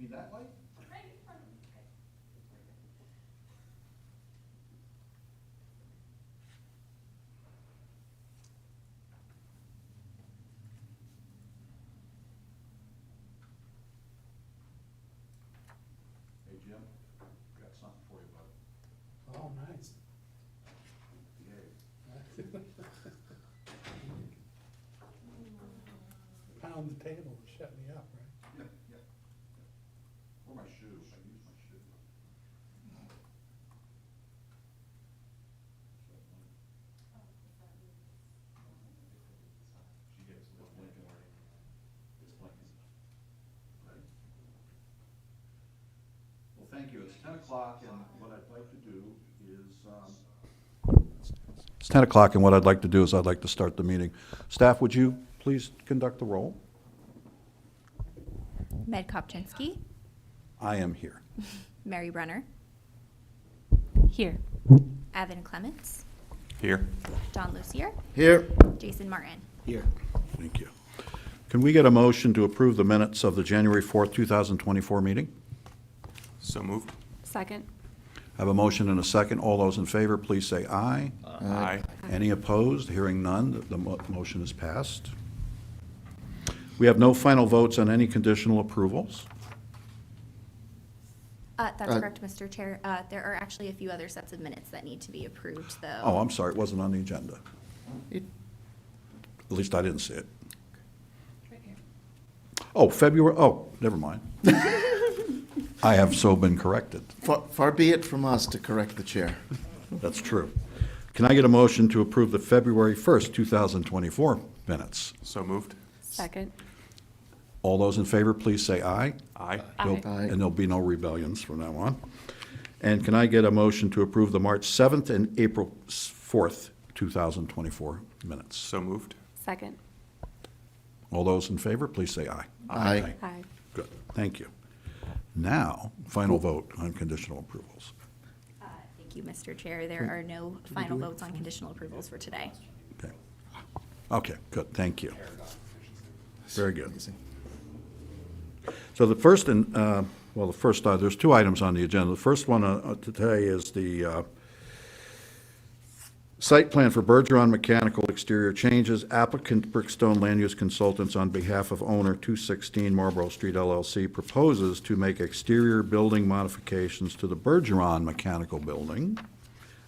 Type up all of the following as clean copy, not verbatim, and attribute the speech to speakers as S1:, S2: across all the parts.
S1: You mean that way?
S2: Right in front of me. Okay.
S1: Hey, Jim, got something for you, bud.
S3: Oh, nice.
S1: Behave.
S3: Pound the table and shut me up, right?
S1: Yeah, yeah. Where are my shoes? I use my shoes. She gets a little blinking right. It's blinking. Ready? Well, thank you. It's 10 o'clock, and what I'd like to do is, it's 10 o'clock, and what I'd like to do is I'd like to start the meeting. Staff, would you please conduct the roll?
S4: Med Kopczynski,
S1: I am here.
S4: Mary Brunner,
S2: Here.
S4: Evan Clements,
S5: Here.
S4: John Lucier,
S5: Here.
S4: Jason Martin.
S5: Here.
S1: Thank you. Can we get a motion to approve the minutes of the January 4th, 2024 meeting?
S5: So moved.
S2: Second.
S1: I have a motion and a second. All those in favor, please say aye.
S5: Aye.
S1: Any opposed? Hearing none, the motion is passed. We have no final votes on any conditional approvals.
S4: That's correct, Mr. Chair. There are actually a few other sets of minutes that need to be approved, though.
S1: Oh, I'm sorry, it wasn't on the agenda.
S5: It-
S1: At least I didn't see it.
S2: Right here.
S1: Oh, February, oh, never mind. I have so been corrected.
S6: Far be it from us to correct the chair.
S1: That's true. Can I get a motion to approve the February 1st, 2024 minutes?
S5: So moved.
S2: Second.
S1: All those in favor, please say aye.
S5: Aye.
S2: Aye.
S6: Aye.
S1: And there'll be no rebellions from now on. And can I get a motion to approve the March 7th and April 4th, 2024 minutes?
S5: So moved.
S2: Second.
S1: All those in favor, please say aye.
S6: Aye.
S2: Aye.
S1: Good, thank you. Now, final vote on conditional approvals.
S4: Thank you, Mr. Chair. There are no final votes on conditional approvals for today.
S1: Okay. Okay, good, thank you. Very good. So the first, there's two items on the agenda. The first one today is the site plan for Bergeron Mechanical exterior changes. Applicant Brickstone Land Use Consultants, on behalf of owner 216 Marlborough Street LLC, proposes to make exterior building modifications to the Bergeron Mechanical Building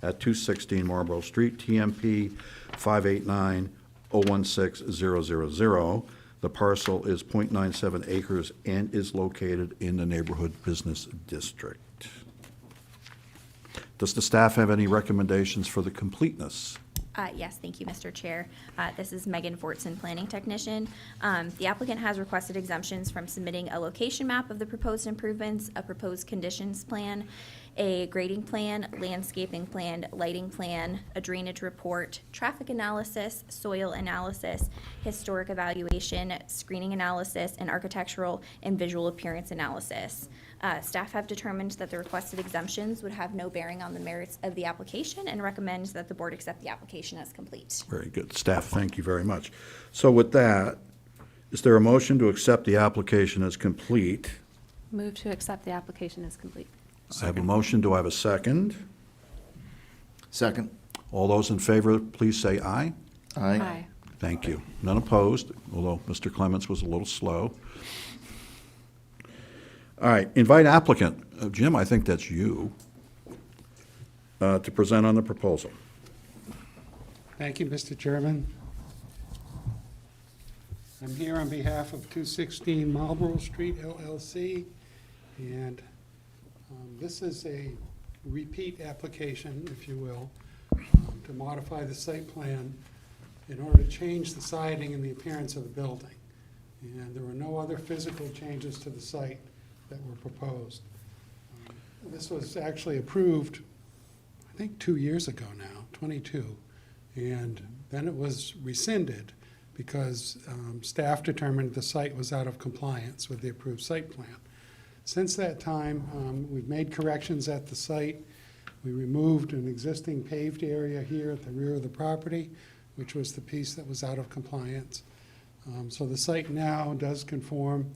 S1: at 216 Marlborough Street, TMP 589-016000. The parcel is .97 acres and is located in the Neighborhood Business District. Does the staff have any recommendations for the completeness?
S4: Yes, thank you, Mr. Chair. This is Megan Fortson, Planning Technician. The applicant has requested exemptions from submitting a location map of the proposed improvements, a proposed conditions plan, a grading plan, landscaping plan, lighting plan, a drainage report, traffic analysis, soil analysis, historic evaluation, screening analysis, and architectural and visual appearance analysis. Staff have determined that the requested exemptions would have no bearing on the merits of the application and recommends that the board accept the application as complete.
S1: Very good. Staff, thank you very much. So with that, is there a motion to accept the application as complete?
S2: Move to accept the application as complete.
S1: I have a motion. Do I have a second?
S6: Second.
S1: All those in favor, please say aye.
S6: Aye.
S1: Thank you. None opposed, although Mr. Clements was a little slow. All right, invite applicant. Jim, I think that's you, to present on the proposal.
S3: Thank you, Mr. Chairman. I'm here on behalf of 216 Marlborough Street LLC, and this is a repeat application, if you will, to modify the site plan in order to change the siding and the appearance of the building. And there were no other physical changes to the site that were proposed. This was actually approved, I think, 2 years ago now, 22. And then it was rescinded because staff determined the site was out of compliance with the approved site plan. Since that time, we've made corrections at the site. We removed an existing paved area here at the rear of the property, which was the piece that was out of compliance. So the site now does conform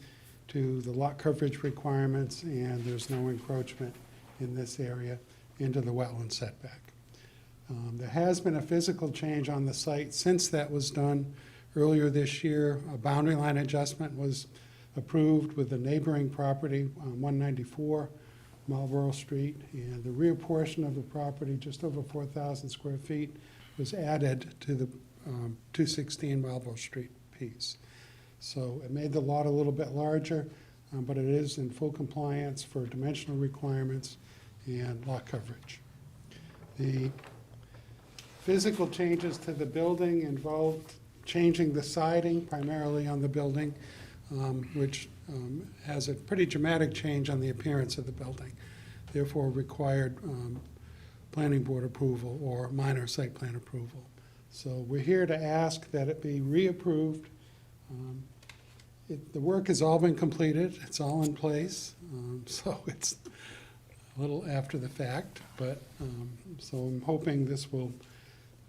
S3: to the lot coverage requirements, and there's no encroachment in this area into the wetland setback. There has been a physical change on the site since that was done earlier this year. A boundary line adjustment was approved with the neighboring property on 194 Marlborough Street, and the rear portion of the property, just over 4,000 square feet, was added to the 216 Marlborough Street piece. So it made the lot a little bit larger, but it is in full compliance for dimensional requirements and lot coverage. The physical changes to the building involved changing the siding primarily on the building, which has a pretty dramatic change on the appearance of the building, therefore required planning board approval or minor site plan approval. So we're here to ask that it be reapproved. The work has all been completed, it's all in place, so it's a little after the fact, but, so I'm hoping this will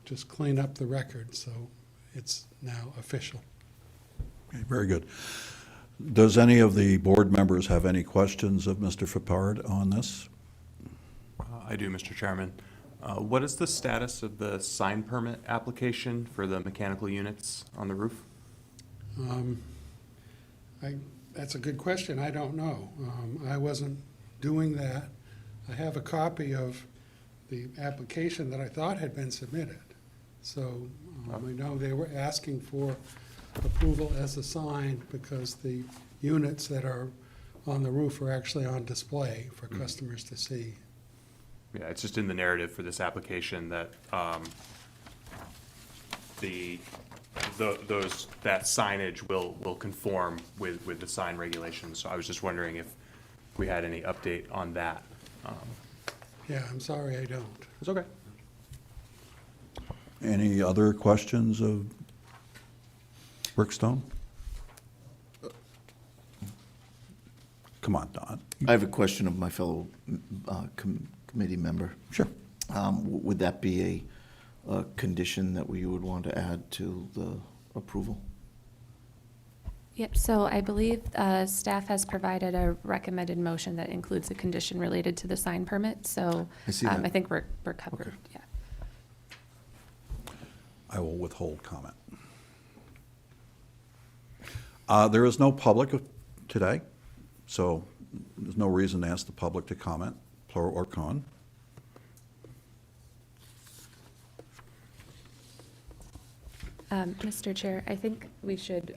S3: just clean up the record, so it's now official.
S1: Okay, very good. Does any of the board members have any questions of Mr. Fipard on this?
S5: I do, Mr. Chairman. What is the status of the sign permit application for the mechanical units on the roof?
S3: That's a good question, I don't know. I wasn't doing that. I have a copy of the application that I thought had been submitted. So I know they were asking for approval as a sign because the units that are on the roof are actually on display for customers to see.
S5: Yeah, it's just in the narrative for this application that that signage will conform with the sign regulations. So I was just wondering if we had any update on that.
S3: Yeah, I'm sorry I don't.
S5: It's okay.
S1: Any other questions of Brickstone? Come on, Don.
S6: I have a question of my fellow committee member.
S1: Sure.
S6: Would that be a condition that we would want to add to the approval?
S2: Yep, so I believe staff has provided a recommended motion that includes a condition related to the sign permit, so
S6: I see that.
S2: I think we're covered,
S6: Okay.
S2: yeah.
S1: I will withhold comment. There is no public today, so there's no reason to ask the public to comment, pro or con.
S2: Mr. Chair, I think we should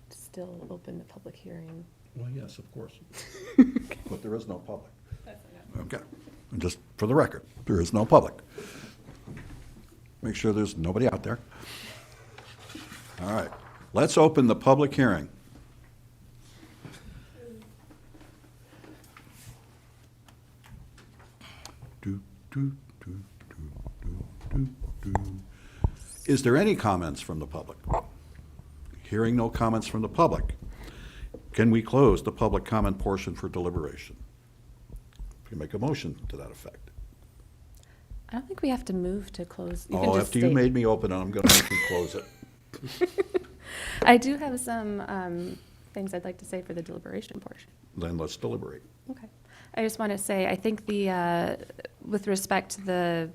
S2: still open the public hearing.
S1: Well, yes, of course. But there is no public. Okay, and just for the record, there is no public. Make sure there's nobody out there. All right, let's open the public hearing. Is there any comments from the public? Hearing no comments from the public, can we close the public comment portion for deliberation? If you make a motion to that effect.
S2: I don't think we have to move to close. You can
S1: Oh,
S2: just
S1: after you
S2: state-
S1: made me open it, I'm gonna make you close it.
S2: I do have some things I'd like to say for the deliberation portion.
S1: Then let's deliberate.
S2: Okay. I just want to say, I think with respect to the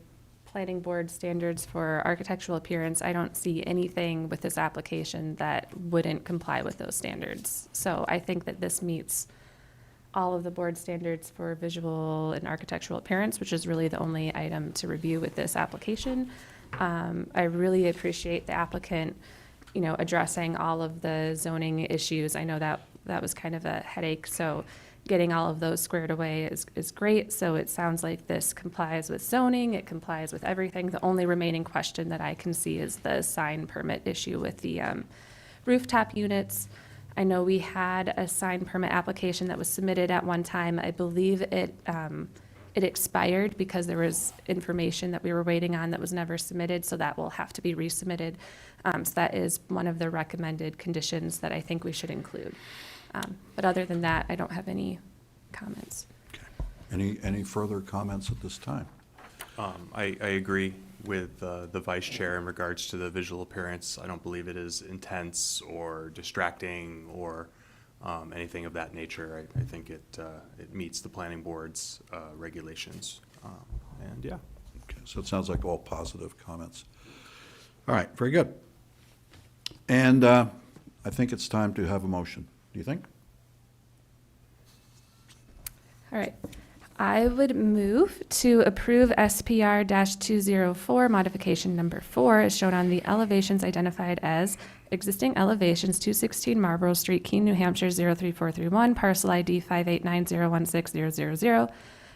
S2: planning board standards for architectural appearance, I don't see anything with this application that wouldn't comply with those standards. So I think that this meets all of the board standards for visual and architectural appearance, which is really the only item to review with this application. I really appreciate the applicant, addressing all of the zoning issues. I know that was kind of a headache, so getting all of those squared away is great. So it sounds like this complies with zoning, it complies with everything. The only remaining question that I can see is the sign permit issue with the rooftop units. I know we had a sign permit application that was submitted at one time. I believe it expired because there was information that we were waiting on that was never submitted, so that will have to be resubmitted. So that is one of the recommended conditions that I think we should include. But other than that, I don't have any comments.
S1: Any further comments at this time?
S5: I agree with the vice chair in regards to the visual appearance. I don't believe it is intense or distracting or anything of that nature, I think it meets the planning board's regulations. And yeah.
S1: Okay, so it sounds like all positive comments. All right, very good. And I think it's time to have a motion. Do you think?
S2: All right. I would move to approve SPR-204 modification number 4 as shown on the elevations identified as existing elevations 216 Marlborough Street, Keene, New Hampshire 03431, parcel ID 589016000,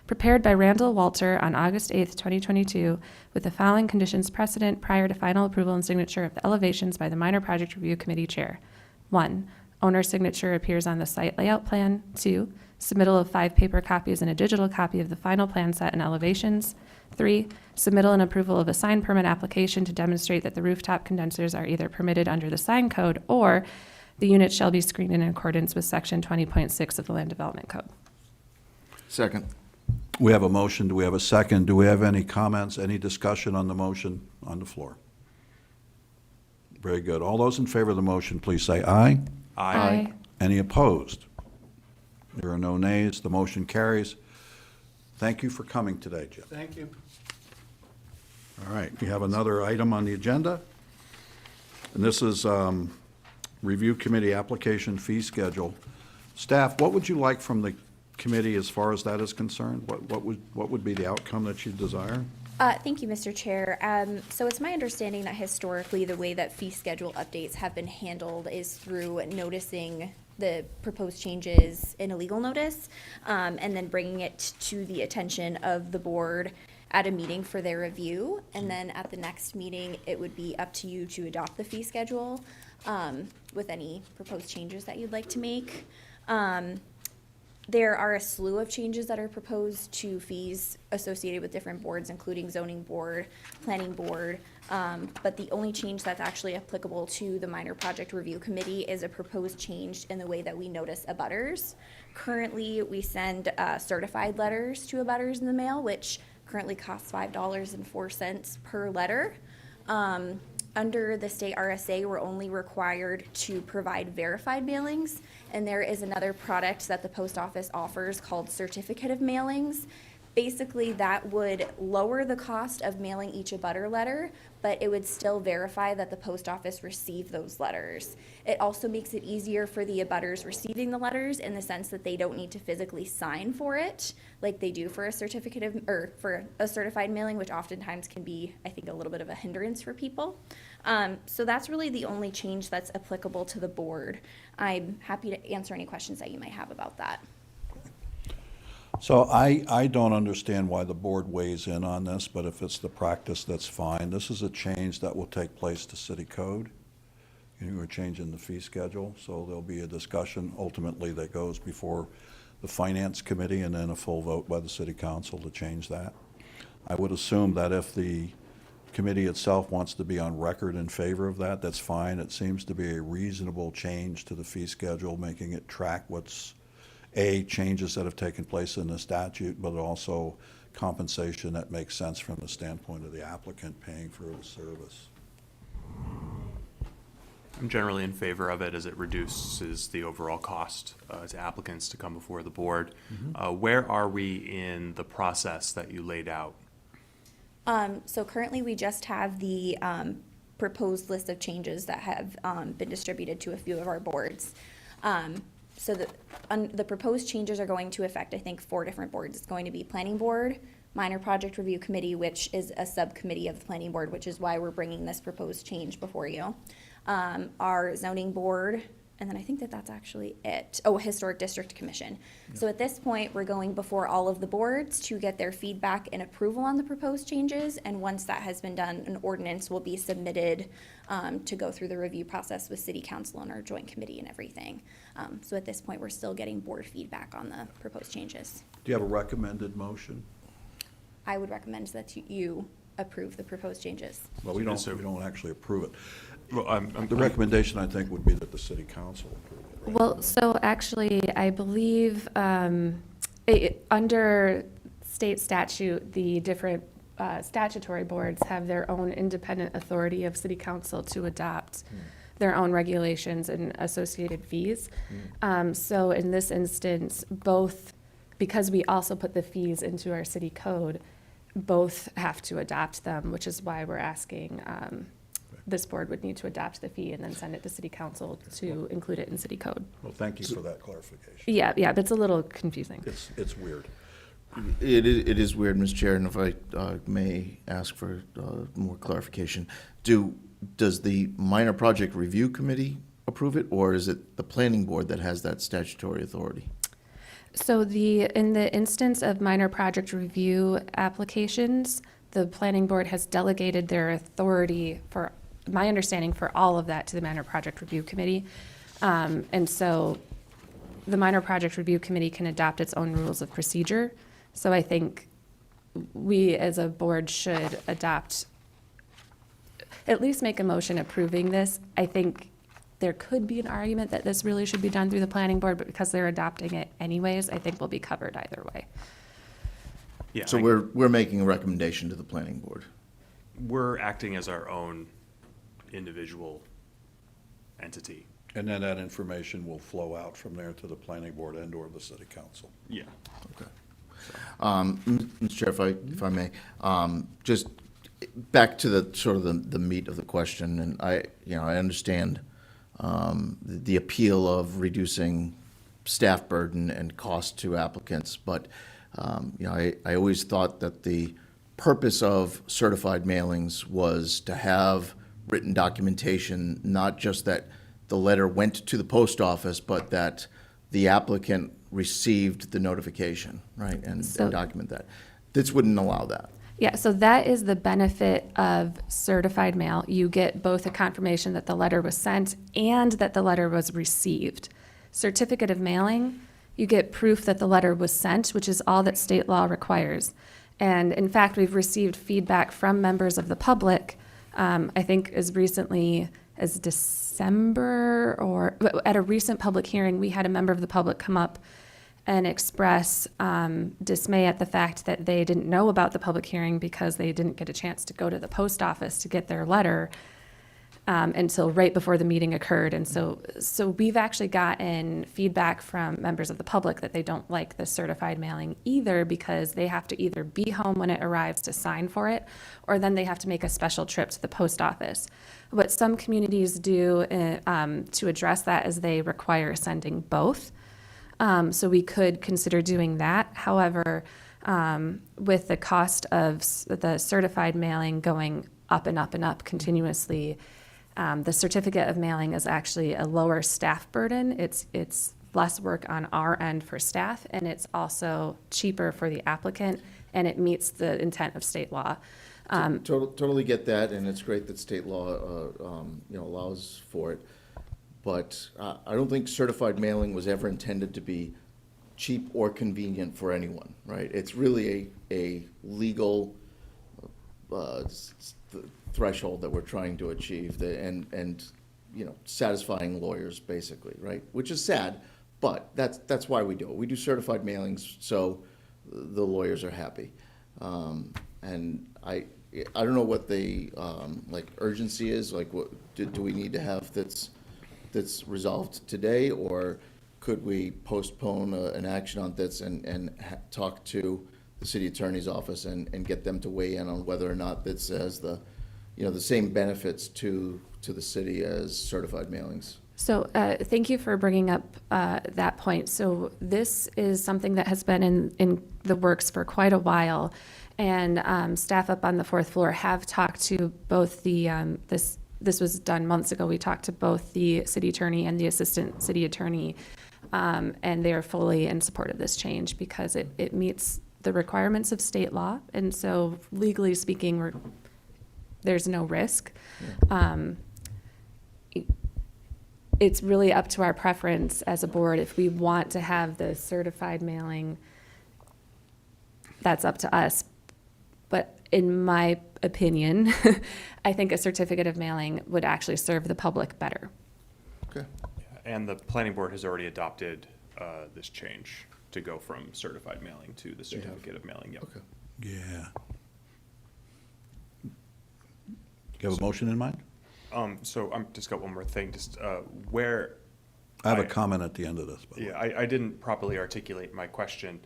S2: prepared by Randall Walter on August 8th, 2022, with the following conditions precedent prior to final approval and signature of the elevations by the Minor Project Review Committee Chair. 1. Owner's signature appears on the site layout plan. 2. Submittal of 5 paper copies and a digital copy of the final plan set and elevations. 3. Submittal and approval of a sign permit application to demonstrate that the rooftop condensers are either permitted under the sign code or the unit shall be screened in accordance with section 20.6 of the Land Development Code.
S6: Second.
S1: We have a motion. Do we have a second? Do we have any comments, any discussion on the motion on the floor? Very good. All those in favor of the motion, please say aye.
S2: Aye.
S1: Any opposed? There are no nays. The motion carries. Thank you for coming today, Jim.
S3: Thank you.
S1: All right, we have another item on the agenda, and this is Review Committee Application Fee Schedule. Staff, what would you like from the committee as far as that is concerned? What would be the outcome that you desire?
S4: Thank you, Mr. Chair. So it's my understanding that historically, the way that fee schedule updates have been handled is through noticing the proposed changes in a legal notice, and then bringing it to the attention of the board at a meeting for their review. And then at the next meeting, it would be up to you to adopt the fee schedule with any proposed changes that you'd like to make. There are a slew of changes that are proposed to fees associated with different boards, including zoning board, planning board. But the only change that's actually applicable to the Minor Project Review Committee is a proposed change in the way that we notice abutters. Currently, we send certified letters to abutters in the mail, which currently costs $5.04 per letter. Under the state RSA, we're only required to provide verified mailings, and there is another product that the post office offers called certificate of mailings. Basically, that would lower the cost of mailing each abutter letter, but it would still verify that the post office received those letters. It also makes it easier for the abutters receiving the letters in the sense that they don't need to physically sign for it like they do for a certificate of, or for a certified mailing, which oftentimes can be, I think, a little bit of a hindrance for people. So that's really the only change that's applicable to the board. I'm happy to answer any questions that you might have about that.
S1: So I don't understand why the board weighs in on this, but if it's the practice, that's fine. This is a change that will take place to city code. We're changing the fee schedule, so there'll be a discussion ultimately that goes before the finance committee and then a full vote by the city council to change that. I would assume that if the committee itself wants to be on record in favor of that, that's fine. It seems to be a reasonable change to the fee schedule, making it track what's changes that have taken place in the statute, but also compensation that makes sense from the standpoint of the applicant paying for the service.
S5: I'm generally in favor of it as it reduces the overall cost to applicants to come before the board. Where are we in the process that you laid out?
S4: So currently, we just have the proposed list of changes that have been distributed to a few of our boards. So the proposed changes are going to affect, I think, 4 different boards. It's going to be Planning Board, Minor Project Review Committee, which is a subcommittee of the Planning Board, which is why we're bringing this proposed change before you. Our Zoning Board, and then I think that that's actually it. Oh, Historic District Commission. So at this point, we're going before all of the boards to get their feedback and approval on the proposed changes. And once that has been done, an ordinance will be submitted to go through the review process with City Council and our joint committee and everything. So at this point, we're still getting board feedback on the proposed changes.
S1: Do you have a recommended motion?
S4: I would recommend that you approve the proposed changes.
S1: Well, we don't actually approve it.
S5: Well,
S1: The recommendation, I think, would be that the city council approve it, right?
S2: Well, so actually, I believe under state statute, the different statutory boards have their own independent authority of city council to adopt their own regulations and associated fees. So in this instance, both, because we also put the fees into our city code, both have to adopt them, which is why we're asking, this board would need to adopt the fee and then send it to city council to include it in city code.
S1: Well, thank you for that clarification.
S2: Yeah, yeah, but it's a little confusing.
S1: It's weird.
S6: It is weird, Mr. Chair, and if I may ask for more clarification. Does the Minor Project Review Committee approve it, or is it the planning board that has that statutory authority?
S2: So in the instance of minor project review applications, the planning board has delegated their authority, for my understanding, for all of that to the minor project review committee. And so the minor project review committee can adopt its own rules of procedure. So I think we as a board should adopt, at least make a motion approving this. I think there could be an argument that this really should be done through the planning board, but because they're adopting it anyways, I think we'll be covered either way.
S5: Yeah,
S6: So we're making a recommendation to the planning board.
S5: we're acting as our own individual entity.
S1: And then that information will flow out from there to the planning board and/or the city council.
S5: Yeah.
S6: Okay. Mr. Chair, if I may, just back to the sort of the meat of the question, and I understand the appeal of reducing staff burden and cost to applicants, but I always thought that the purpose of certified mailings was to have written documentation, not just that the letter went to the post office, but that the applicant received the notification, right, and document that. This wouldn't allow that.
S2: Yeah, so that is the benefit of certified mail. You get both a confirmation that the letter was sent and that the letter was received. Certificate of mailing, you get proof that the letter was sent, which is all that state law requires. And in fact, we've received feedback from members of the public, I think as recently as December, or at a recent public hearing, we had a member of the public come up and express dismay at the fact that they didn't know about the public hearing because they didn't get a chance to go to the post office to get their letter until right before the meeting occurred. And so we've actually gotten feedback from members of the public that they don't like the certified mailing either, because they have to either be home when it arrives to sign for it, or then they have to make a special trip to the post office. What some communities do to address that is they require sending both. So we could consider doing that. However, with the cost of the certified mailing going up and up and up continuously, the certificate of mailing is actually a lower staff burden. It's less work on our end for staff, and it's also cheaper for the applicant, and it meets the intent of state law.
S6: Totally get that, and it's great that state law, allows for it. But I don't think certified mailing was ever intended to be cheap or convenient for anyone, right? It's really a legal threshold that we're trying to achieve, and satisfying lawyers, basically, right? Which is sad, but that's why we do it. We do certified mailings so the lawyers are happy. And I don't know what the urgency is. Like, what do we need to have that's resolved today, or could we postpone an action on this and talk to the city attorney's office and get them to weigh in on whether or not this has the same benefits to the city as certified mailings?
S2: So thank you for bringing up that point. So this is something that has been in the works for quite a while, and staff up on the fourth floor have talked to both the this was done months ago. We talked to both the city attorney and the assistant city attorney, and they are fully in support of this change because it meets the requirements of state law, and so legally speaking, there's no risk. It's really up to our preference as a board. If we want to have the certified mailing, that's up to us. But in my opinion, I think a certificate of mailing would actually serve the public better.
S6: Okay.
S5: And the planning board has already adopted this change to go from certified mailing to the certificate of mailing. Yep.
S6: Okay.
S1: Yeah. You have a motion in mind?
S5: So I'm just got one more thing, just, where,
S1: I have a comment at the end of this, but.
S5: yeah, I didn't properly articulate my question,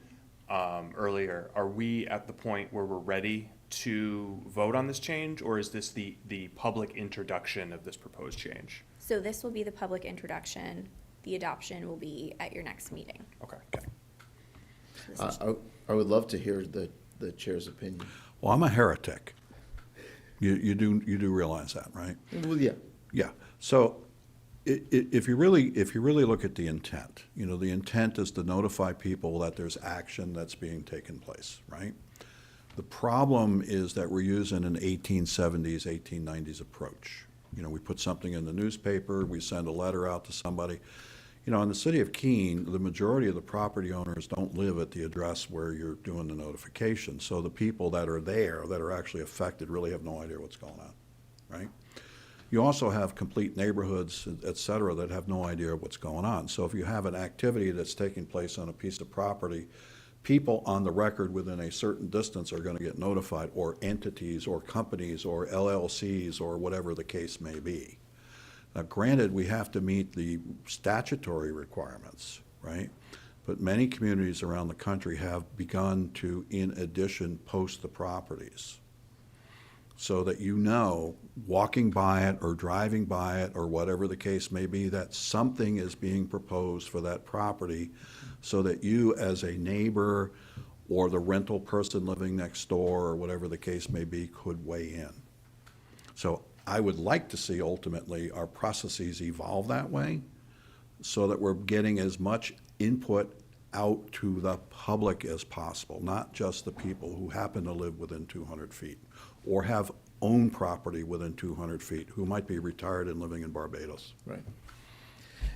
S5: earlier. Are we at the point where we're ready to vote on this change, or is this the public introduction of this proposed change?
S4: So this will be the public introduction. The adoption will be at your next meeting.
S5: Okay.
S4: So this is-
S6: I would love to hear the chair's opinion.
S1: Well, I'm a heretic. You do realize that, right?
S6: Well, yeah.
S1: Yeah. So if you really look at the intent, the intent is to notify people that there's action that's being taken place, right? The problem is that we're using an 1870s, 1890s approach. We put something in the newspaper, we send a letter out to somebody. In the city of Keene, the majority of the property owners don't live at the address where you're doing the notification. So the people that are there, that are actually affected, really have no idea what's going on, right? You also have complete neighborhoods, et cetera, that have no idea what's going on. So if you have an activity that's taking place on a piece of property, people on the record within a certain distance are going to get notified, or entities or companies or LLCs or whatever the case may be. Now, granted, we have to meet the statutory requirements, right? But many communities around the country have begun to, in addition, post the properties, so that walking by it or driving by it or whatever the case may be, that something is being proposed for that property, so that you as a neighbor or the rental person living next door or whatever the case may be could weigh in. So I would like to see ultimately our processes evolve that way, so that we're getting as much input out to the public as possible, not just the people who happen to live within 200 feet or have owned property within 200 feet, who might be retired and living in Barbados.
S6: Right.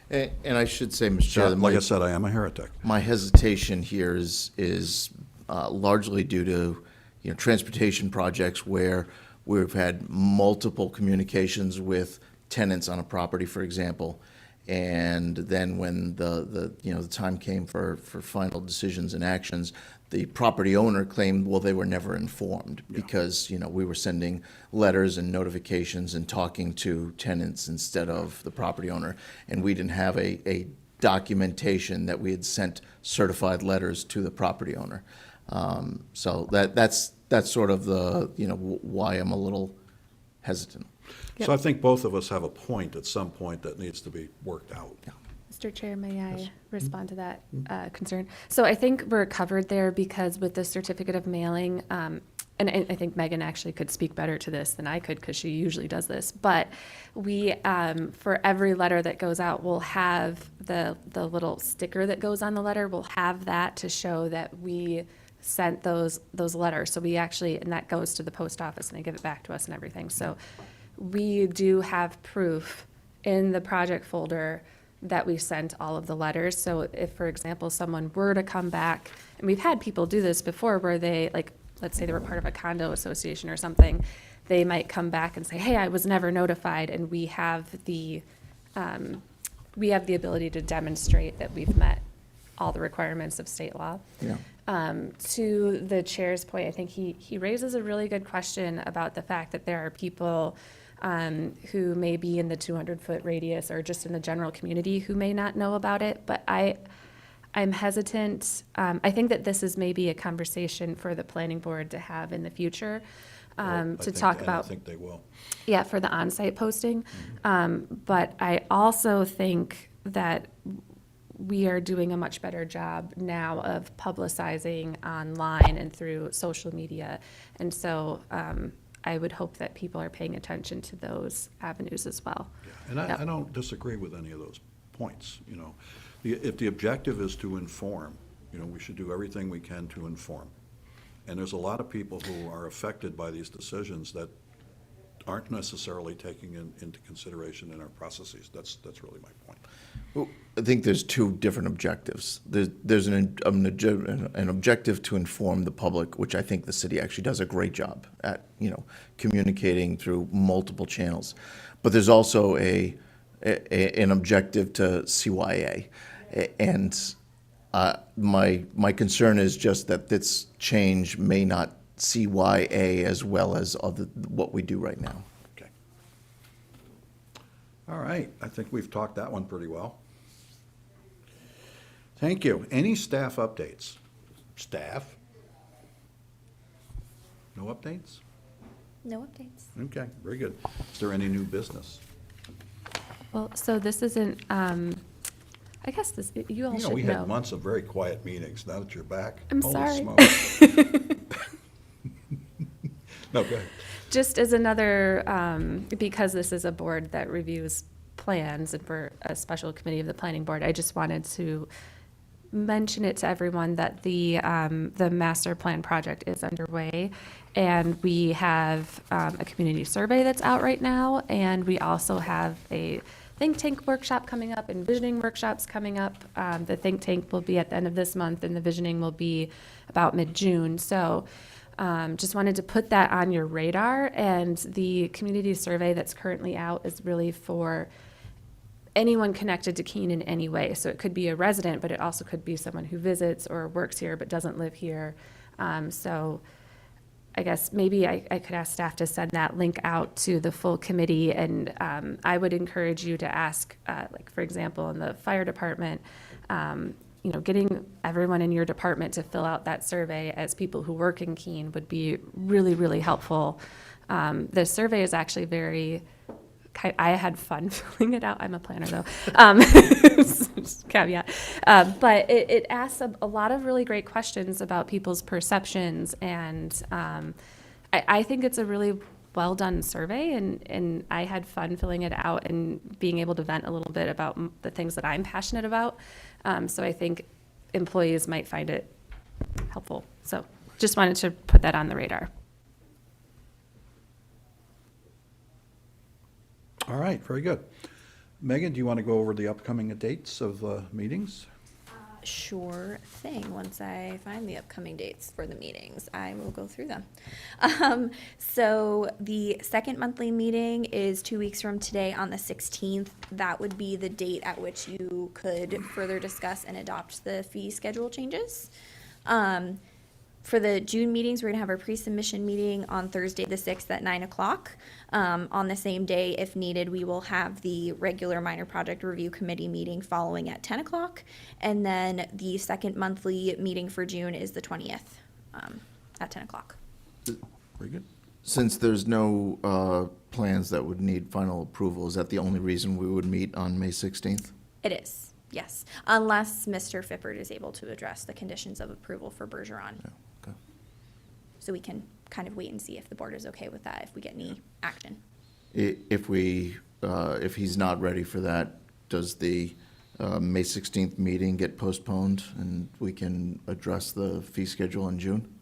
S6: And I should say, Mr. Chair, that
S1: Like I said, I am a heretic.
S6: my hesitation here is largely due to, transportation projects where we've had multiple communications with tenants on a property, for example. And then when the time came for final decisions and actions, the property owner claimed, well, they were never informed because, we were sending letters and notifications and talking to tenants instead of the property owner. And we didn't have a documentation that we had sent certified letters to the property owner. So that's sort of the, why I'm a little hesitant.
S1: So I think both of us have a point at some point that needs to be worked out.
S2: Mr. Chair, may I respond to that concern? So I think we're covered there because with the certificate of mailing, and I think Megan actually could speak better to this than I could because she usually does this, but we, for every letter that goes out, we'll have the little sticker that goes on the letter, we'll have that to show that we sent those letters. So we actually, and that goes to the post office and they give it back to us and everything. So we do have proof in the project folder that we sent all of the letters. So if, for example, someone were to come back, and we've had people do this before where they, like, let's say they were part of a condo association or something, they might come back and say, hey, I was never notified, and we have the ability to demonstrate that we've met all the requirements of state law.
S6: Yeah.
S2: To the chair's point, I think he raises a really good question about the fact that there are people who may be in the 200-foot radius or just in the general community who may not know about it. But I'm hesitant. I think that this is maybe a conversation for the planning board to have in the future, to talk about.
S1: I think they will.
S2: Yeah, for the on-site posting. But I also think that we are doing a much better job now of publicizing online and through social media. And so I would hope that people are paying attention to those avenues as well.
S1: Yeah, and I don't disagree with any of those points, If the objective is to inform, we should do everything we can to inform. And there's a lot of people who are affected by these decisions that aren't necessarily taking into consideration in our processes. That's really my point.
S6: Well, I think there's two different objectives. There's an objective to inform the public, which I think the city actually does a great job at, communicating through multiple channels. But there's also an objective to CYA. And my concern is just that this change may not CYA as well as what we do right now.
S1: Okay. All right, I think we've talked that one pretty well. Thank you. Any staff updates? Staff? No updates?
S4: No updates.
S1: Okay, very good. Is there any new business?
S2: Well, so this isn't, I guess this, you all
S1: You know,
S2: should
S1: we
S2: know.
S1: had months of very quiet meetings. Now that you're back.
S2: I'm
S1: holy
S2: sorry.
S1: smokes. No, go ahead.
S2: Just as another, because this is a board that reviews plans and for a special committee of the planning board, I just wanted to mention it to everyone that the master plan project is underway. And we have a community survey that's out right now. And we also have a think tank workshop coming up and visioning workshops coming up. The think tank will be at the end of this month and the visioning will be about mid-June. So just wanted to put that on your radar. And the community survey that's currently out is really for anyone connected to Keene in any way. So it could be a resident, but it also could be someone who visits or works here but doesn't live here. So I guess maybe I could ask staff to send that link out to the full committee. And I would encourage you to ask, like, for example, in the fire department, you know, getting everyone in your department to fill out that survey as people who work in Keene would be really, really helpful. The survey is actually very, I had fun filling it out. I'm a planner though. Just caveat. But it asks a lot of really great questions about people's perceptions. And I think it's a really well done survey. And I had fun filling it out and being able to vent a little bit about the things that I'm passionate about. So I think employees might find it helpful. So just wanted to put that on the radar.
S1: All right, very good. Megan, do you want to go over the upcoming dates of meetings?
S4: Sure thing. Once I find the upcoming dates for the meetings, I will go through them. So the second monthly meeting is 2 weeks from today on the 16th. That would be the date at which you could further discuss and adopt the fee schedule changes. For the June meetings, we're gonna have our pre-submission meeting on Thursday, the 6th at 9 o'clock. On the same day, if needed, we will have the regular minor project review committee meeting following at 10 o'clock. And then the second monthly meeting for June is the 20th at 10 o'clock.
S1: Very good.
S6: Since there's no plans that would need final approval, is that the only reason we would meet on May 16th?
S4: It is, yes, unless Mr. Fippert is able to address the conditions of approval for Bergeron.
S6: Yeah, okay.
S4: So we can kind of wait and see if the board is okay with that, if we get any action.
S6: If he's not ready for that, does the May 16th meeting get postponed and we can address the fee schedule in June?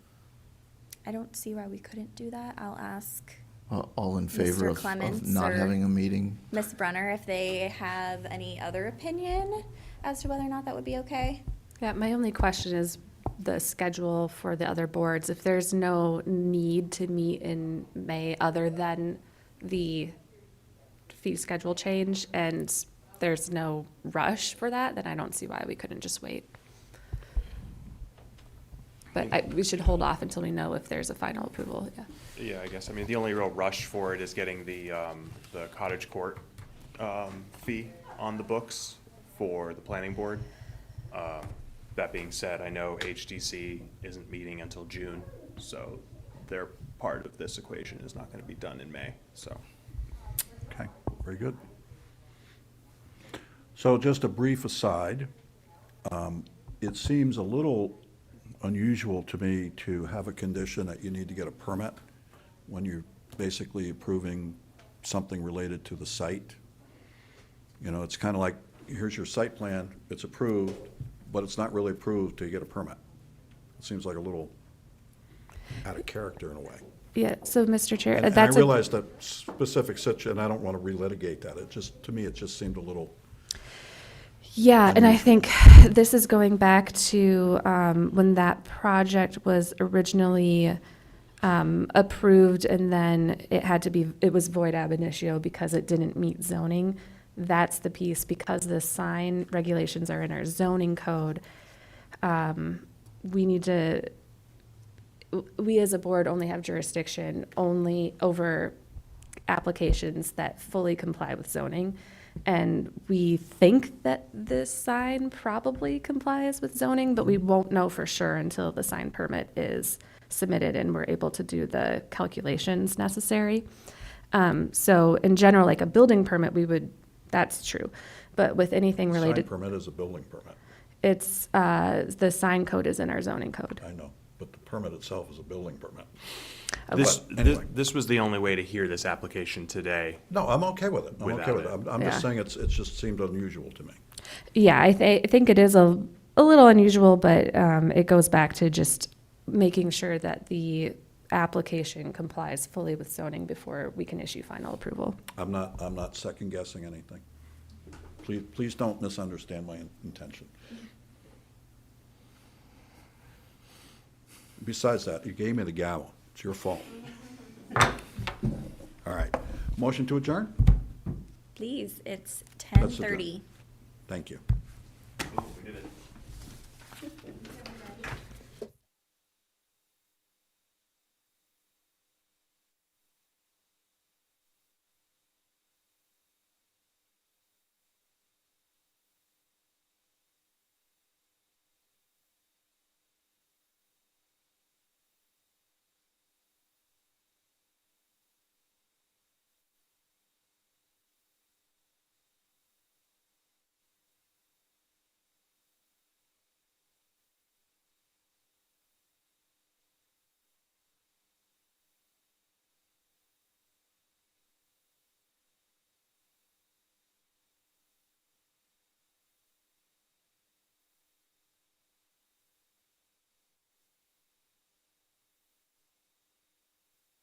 S4: I don't see why we couldn't do that. I'll ask
S6: All in favor
S4: Mr.
S6: of
S4: Clements
S6: not
S4: or
S6: having a meeting?
S4: Ms. Brunner if they have any other opinion as to whether or not that would be okay.
S2: Yeah, my only question is the schedule for the other boards. If there's no need to meet in May other than the fee schedule change and there's no rush for that, then I don't see why we couldn't just wait. But we should hold off until we know if there's a final approval, yeah.
S5: Yeah, I guess, I mean, the only real rush for it is getting the cottage court fee on the books for the planning board. That being said, I know HDC isn't meeting until June, so their part of this equation is not going to be done in May, so.
S1: Okay, very good. So just a brief aside, it seems a little unusual to me to have a condition that you need to get a permit when you're basically approving something related to the site. You know, it's kind of like, here's your site plan, it's approved, but it's not really approved till you get a permit. It seems like a little out of character in a way.
S2: Yeah, so Mr. Chair,
S1: And I
S2: that's
S1: realize that specific situation, I don't want to relitigate that. It just, to me, it just seemed a little,
S2: yeah, and I think this is going back to when that project was originally approved and then it was void ab initio because it didn't meet zoning. That's the piece, because the sign regulations are in our zoning code. We as a board only have jurisdiction only over applications that fully comply with zoning. And we think that this sign probably complies with zoning, but we won't know for sure until the sign permit is submitted and we're able to do the calculations necessary. So in general, like a building permit, that's true. But with anything
S1: Sign
S2: related,
S1: permit is a building permit,
S2: it's, the sign code is in our zoning code.
S1: I know, but the permit itself is a building permit.
S5: This,
S1: But anyway.
S5: this was the only way to hear this application today.
S1: No, I'm okay with it. I'm okay
S5: Without
S1: with it.
S5: it.
S1: I'm just
S2: Yeah.
S1: saying it just seemed unusual to me.
S2: Yeah, I think it is a little unusual, but it goes back to just making sure that the application complies fully with zoning before we can issue final approval.
S1: I'm not second guessing anything. Please don't misunderstand my intention. Besides that, you gave me the gavel. It's your fault. All right. Motion to adjourn?
S4: Please, it's
S1: Let's adjourn.
S4: 10:30.
S1: Thank you.